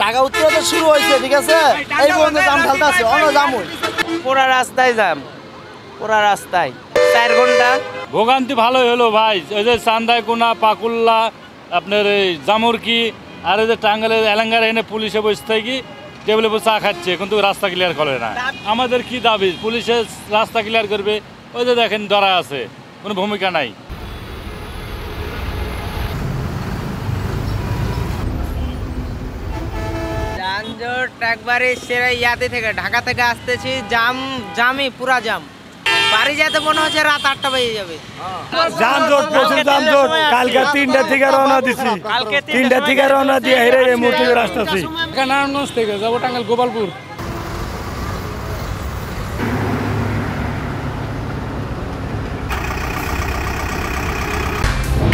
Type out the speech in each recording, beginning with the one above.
ঢাকা উত্তরে শুরু হয়েছে, ঠিক আছে, এই পর্যন্ত জাম ঢালতেছে, অন্য জামুই পুরা রাস্তায় জাম, পুরা রাস্তায় 4 ঘন্টা। ভোগান্তি ভালোই হলো ভাই, ওই যে চান্দাইকোনা, পাকুল্লা, আপনার এই জামুরকি, আর এই যে টাঙ্গাইলের এলাঙ্গার এনে পুলিশে বসে থাকি টেবিলে বসে চা খাচ্ছে, কিন্তু রাস্তা ক্লিয়ার করে না। আমাদের কি দাবি? পুলিশে রাস্তা ক্লিয়ার করবে, ওই যে দেখেন ধরা আছে, কোনো ভূমিকা নাই। যানজট একবারে সেরা ইয়াতে থেকে ঢাকা থেকে আসতেছি, জামই পুরা জাম। বাড়ি যেতে মনে হচ্ছে রাত 8টা বেজে যাবে। যানজট, প্রচুর যানজট। কালকে 3টা থেকে রওনা দিছি, 3টা থেকে রওনা দিয়ে হেরে এই মুহূর্তে রাস্তা আছি। নারায়ণগঞ্জ থেকে যাবো Tangail Gopalpur.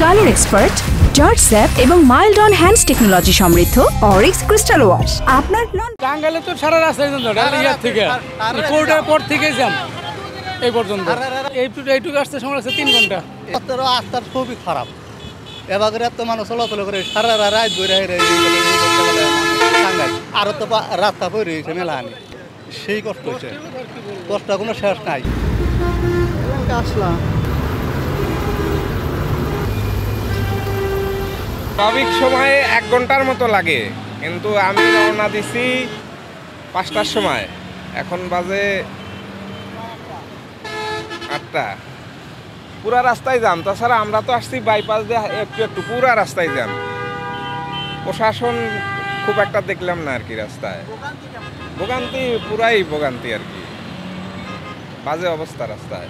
Colour expert, George sap এবং মাইল্ড অন হ্যান্ডস টেকনোলজি সমৃদ্ধ অরিক্স ক্রিস্টাল ওয়াশ। আপনার টাঙ্গাইলে তো সারা রাস্তায় ইয়ার থেকে কোর্টের পর থেকে যাম এই পর্যন্ত, এইটুকু আসতে সময় লাগছে 3 ঘন্টা। রাস্তা খুবই খারাপ, এবার এত মানুষ চলাচল করে সারা রাত বই টাঙ্গাইল, আরো তো রাস্তা পরে হয়েছে মেলাহানি, সেই কষ্ট হয়েছে, কষ্ট কোনো শেষ নাই। আসলাম স্বাভাবিক সময়ে 1 ঘন্টার মতো লাগে, কিন্তু আমি রওনা দিছি 5টার সময়, এখন বাজে 8টা। পুরা রাস্তায় জ্যাম, তাছাড়া আমরা তো আসছি বাইপাস দিয়ে একটু পুরা রাস্তায় জ্যাম। প্রশাসন খুব একটা দেখলাম না আর কি রাস্তায়, ভোগান্তি পুরাই ভোগান্তি আর কি, বাজে অবস্থা রাস্তায়।